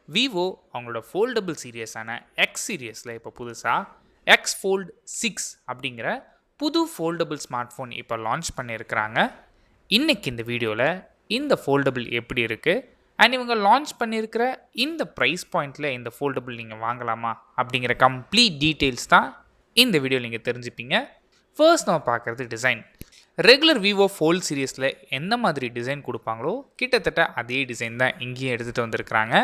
Vivo அவங்களோட foldable சீரியஸான X சீரியஸில் இப்போ புதுசாக X Fold 6 அப்படிங்கிற புது foldable ஸ்மார்ட் ஃபோன் இப்போ லான்ச் பண்ணியிருக்கிறாங்க. இன்றைக்கி இந்த வீடியோவில் இந்த foldable எப்படி இருக்குது அண்ட் இவங்க லான்ச் பண்ணியிருக்கிற இந்த ப்ரைஸ் பாயிண்டில் இந்த foldable நீங்கள் வாங்கலாமா அப்படிங்கிற கம்ப்ளீட் டீட்டெயில்ஸ் தான் இந்த வீடியோவில் நீங்கள் தெரிஞ்சுப்பீங்க. ஃபர்ஸ்ட் நம்ம பார்க்குறது டிசைன். ரெகுலர் விவோ ஃபோல்ட் சீரியஸில் எந்த மாதிரி டிசைன் கொடுப்பாங்களோ கிட்டத்தட்ட அதே டிசைன் தான் இங்கேயும் எடுத்துகிட்டு வந்திருக்கிறாங்க.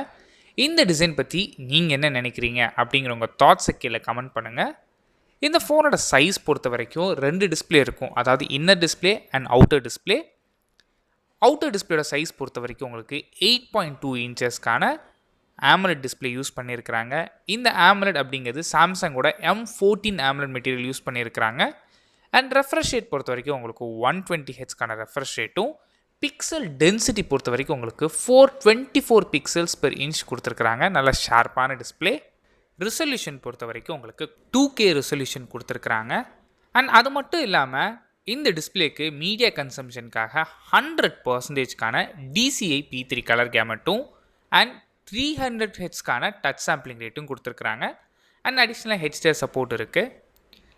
இந்த டிசைன் பற்றி நீங்கள் என்ன நினைக்கிறீங்க அப்படிங்கிற உங்கள் தாட்ஸை கீழே கமெண்ட் பண்ணுங்கள். இந்த ஃபோனோட சைஸ் பொறுத்த வரைக்கும் 2 டிஸ்பிளே இருக்கும், அதாவது inner display and outer display. Outer டிஸ்பிளேயோட சைஸ் பொறுத்த வரைக்கும் உங்களுக்கு 8.2 இன்ச்சஸ்க்கான AMOLED டிஸ்பிளே யூஸ் பண்ணியிருக்கிறாங்க. இந்த AMOLED அப்படிங்கிறது சாம்சங்கோட M14 AMOLED மெட்டீரியல் யூஸ் பண்ணியிருக்கிறாங்க. அண்ட் ரெஃப்ரெஷ் ரேட் பொறுத்த வரைக்கும் உங்களுக்கு 120 ஹெச்க்கான ரெஃப்ரெஷ் ரேட்டும், பிக்சல் டென்சிட்டி பொறுத்த வரைக்கும் உங்களுக்கு 424 பிக்சல்ஸ் பெர் இன்ச் கொடுத்துருக்குறாங்க. நல்ல ஷார்ப்பான டிஸ்பிளே. ரிசல்யூஷன் பொறுத்த வரைக்கும் உங்களுக்கு 2K ரிசல்யூஷன் கொடுத்துருக்குறாங்க. அண்ட் அது மட்டும் இல்லாமல் இந்த டிஸ்பிளேக்கு மீடியா கன்சம்ஷனுக்காக 100%க்கான DCI P3 கலர் கேமட்டும் அண்ட் 300 ஹெச்க்கான டச் சாம்பிளிங் ரேட்டும் கொடுத்துருக்குறாங்க. அண்ட் அடிஷ்னலாக HDR சப்போர்ட் இருக்குது.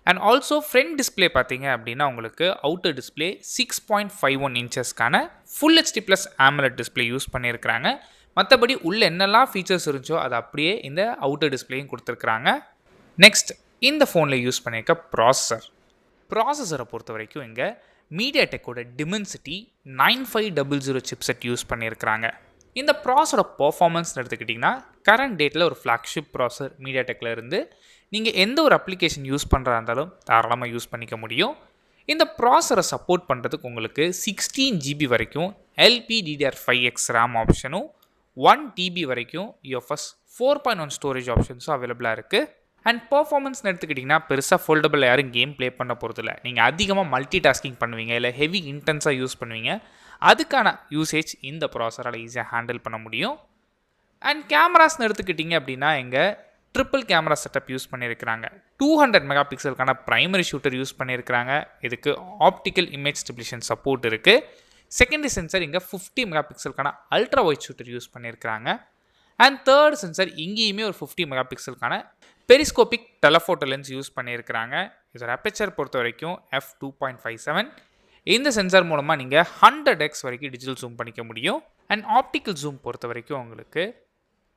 அண்ட் ஆல்சோ ஃப்ரண்ட் டிஸ்பிளே பார்த்தீங்க அப்படின்னா உங்களுக்கு அவுட்டர் டிஸ்பிளே 6.51 இன்ச்சஸ்க்கான full HD plus AMOLED display use பண்ணியிருக்கிறாங்க. மற்றபடி உள்ள என்னெல்லாம் ஃபீச்சர்ஸ் இருந்துச்சோ அது அப்படியே இந்த அவுட்டர் டிஸ்பிளேயும் கொடுத்துருக்குறாங்க. நெக்ஸ்ட் இந்த ஃபோனில் யூஸ் பண்ணியிருக்க ப்ராசஸரை பொறுத்த வரைக்கும் இங்கே மீடியாடெக்கோட Dimensity 9500 சிப்செட் யூஸ் பண்ணியிருக்கிறாங்க. இந்த ப்ராசரோட பர்ஃபார்மன்ஸ் எடுத்துக்கிட்டிங்கன்னா கரண்ட் டேட்டில் ஒரு ஃப்ளாக்ஷிப் ப்ராசர் மீடியாடெக்கில் இருந்து நீங்கள் எந்த ஒரு அப்ளிகேஷன் யூஸ் பண்ணுறா இருந்தாலும் தாராளமாக யூஸ் பண்ணிக்க முடியும். இந்த ப்ராசரை சப்போர்ட் பண்ணுறதுக்கு உங்களுக்கு 16 GB வரைக்கும் LPDDR5X RAM ஆப்ஷனும் 1 TB வரைக்கும் UFS 4.1 ஸ்டோரேஜ் ஆப்ஷன்ஸும் அவைலபிளாக இருக்குது. அண்ட் பர்ஃபார்மன்ஸ் எடுத்துக்கிட்டிங்கன்னா பெருசாக ஃபோல்டபிள் யாரும் கேம் ப்ளே பண்ண போகிறதில்ல. நீங்கள் அதிகமாக மல்டி டாஸ்கிங் பண்ணுவீங்க, இல்லை ஹெவி இன்டென்ஸாக யூஸ் பண்ணுவீங்க, அதுக்கான யூசேஜ் இந்த ப்ராசரால் ஈஸியாக ஹேண்டில் பண்ண முடியும். அண்ட் கேமராஸ்னு எடுத்துக்கிட்டிங்க அப்படின்னா இங்கே ட்ரிபிள் கேமரா செட்டப் யூஸ் பண்ணியிருக்கிறாங்க. 200 மெகா பிக்சலுக்கான ப்ரைமரி ஷூட்டர் யூஸ் பண்ணியிருக்கிறாங்க. இதுக்கு ஆப்டிக்கல் இமேஜ் ஸ்டெபிலேஷன் சப்போர்ட் இருக்குது. செகண்டரி சென்சர் இங்கே 50 மெகா பிக்சலுக்கான அல்ட்ரா வைட் ஷூட்டர் யூஸ் பண்ணியிருக்கிறாங்க. அண்ட் தேர்ட் சென்சர் இங்கேயுமே ஒரு 50 மெகா பிக்சலுக்கான பெரிஸ்கோபிக் டெலஃபோட்டோ லென்ஸ் யூஸ் பண்ணியிருக்கிறாங்க. இதோட அப்பேச்சர் பொறுத்த வரைக்கும் f2.57. இந்த சென்சார் மூலமாக நீங்கள் 100x வரைக்கும் டிஜிட்டல் ஜூம் பண்ணிக்க முடியும். அண்ட் ஆப்டிக்கல் ஜூம் பொறுத்த வரைக்கும் உங்களுக்கு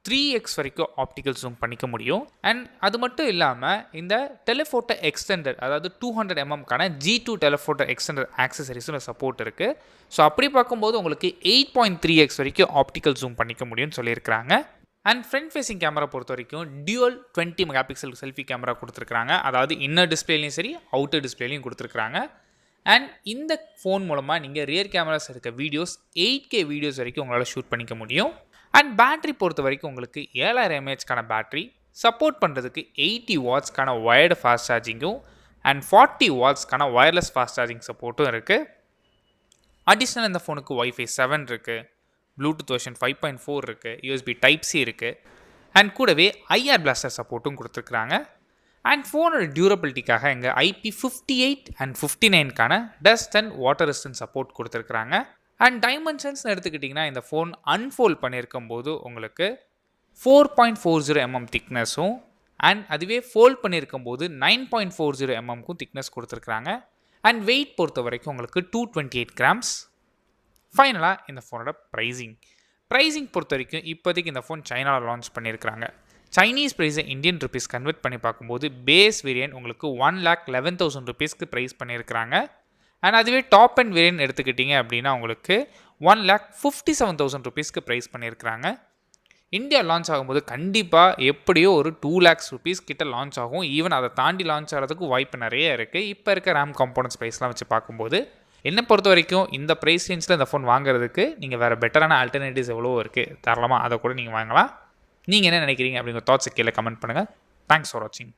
3x வரைக்கும் ஆப்டிக்கல் ஜூம் பண்ணிக்க முடியும். அண்ட் அது மட்டும் இல்லாமல் இந்த டெலிஃபோட்டோ எக்ஸ்டெண்டர், அதாவது 200mm G2 டெலிஃபோட்டோ எக்ஸ்டெண்டர் ஆக்சசரிஸில் சப்போர்ட் இருக்குது. ஸோ அப்படி பார்க்கும்போது உங்களுக்கு 8.3x வரைக்கும் ஆப்டிக்கல் ஜூம் பண்ணிக்க முடியும்னு சொல்லியிருக்கிறாங்க. அண்ட் ஃப்ரண்ட் ஃபேஸிங் கேமரா பொறுத்த வரைக்கும் dual 20 mega pixel selfie camera கொடுத்துருக்காங்க. அதாவது இன்னர் டிஸ்பிளேலையும் சரி அவுட்டர் டிஸ்பிளேலையும் கொடுத்துருக்காங்க. அண்ட் இந்த ஃபோன் மூலமாக நீங்கள் ரியர் கேமராஸ் எடுக்க வீடியோஸ் 8K வீடியோஸ் வரைக்கும் உங்களால் ஷூட் பண்ணிக்க முடியும். அண்ட் பேட்டரி பொறுத்த வரைக்கும் உங்களுக்கு 7000 mAhக்கான பேட்டரி சப்போர்ட் பண்ணுறதுக்கு 80 வாட்ஸ்க்கான வயர்டு ஃபாஸ்ட் சார்ஜிங்கும் அண்ட் 40 வாட்ஸ்க்கான வயர்லெஸ் ஃபாஸ்ட் சார்ஜிங் சப்போர்ட்டும் இருக்குது. அடிஷ்னல் இந்த ஃபோனுக்கு Wi-Fi 7 இருக்குது, ப்ளூடூத் வெர்ஷன் 5.4 இருக்குது, USB Type-C இருக்குது. அண்ட் கூடவே IR பிளாஸ்டர் சப்போர்ட்டும் கொடுத்துருக்குறாங்க. அண்ட் ஃபோனோட டியூரபிலிட்டிக்காக இங்கே IP58 அண்ட் 59க்கான dust and water resistant support கொடுத்துருக்குறாங்க. அண்ட் டைமென்ஷன்ஸ் எடுத்துக்கிட்டிங்கன்னா இந்த ஃபோன் அன்ஃபோல்ட் பண்ணியிருக்கும் போது உங்களுக்கு 4.40mm திக்னஸும் அண்ட் அதுவே ஃபோல்ட் பண்ணியிருக்கும் போது 9.40mmக்கும் திக்னஸ் கொடுத்துருக்குறாங்க. அண்ட் வெயிட் பொறுத்த வரைக்கும் உங்களுக்கு 228 grams. ஃபைனலாக இந்த ஃபோனோட ப்ரைஸிங் பொறுத்த வரைக்கும் இப்போதைக்கு இந்த ஃபோன் சைனாவில் லான்ச் பண்ணியிருக்கிறாங்க. சைனீஸ் ப்ரைஸை இந்தியன் ருபீஸ் கன்வெர்ட் பண்ணி பார்க்கும்போது பேஸ் வேரியன்ட் உங்களுக்கு 1,11,000 rupeesக்கு ப்ரைஸ் பண்ணியிருக்கிறாங்க. அண்ட் அதுவே டாப் அண்ட் வேரியன்ட் எடுத்துக்கிட்டிங்க அப்படின்னா உங்களுக்கு 1,57,000 rupeesக்கு ப்ரைஸ் பண்ணியிருக்கிறாங்க. இந்தியா லான்ச் ஆகும்போது கண்டிப்பாக எப்படியோ ஒரு 2 lakhs rupees கிட்ட லான்ச் ஆகும். ஈவன் அதை தாண்டி லான்ச் ஆகிறதுக்கு வாய்ப்பு நிறைய இருக்குது. இப்போ இருக்க ரேம் காம்போனன்ட்ஸ் ப்ரைஸ்லாம் வச்சு பார்க்கும்போது என்னை பொறுத்த வரைக்கும் இந்த ப்ரைஸ் ரேஞ்சில் இந்த ஃபோன் வாங்குறதுக்கு நீங்கள் வேறு பெட்டரான ஆல்டர்னேட்டிவ்ஸ் எவ்வளோ இருக்குது, தாராளமாக அதை கூட நீங்கள் வாங்கலாம். நீங்கள் என்ன நினைக்கிறீங்க அப்படிங்கிற தாட்ஸை கீழே கமெண்ட் பண்ணுங்கள். தேங்க்ஸ் ஃபார் வாட்சிங்.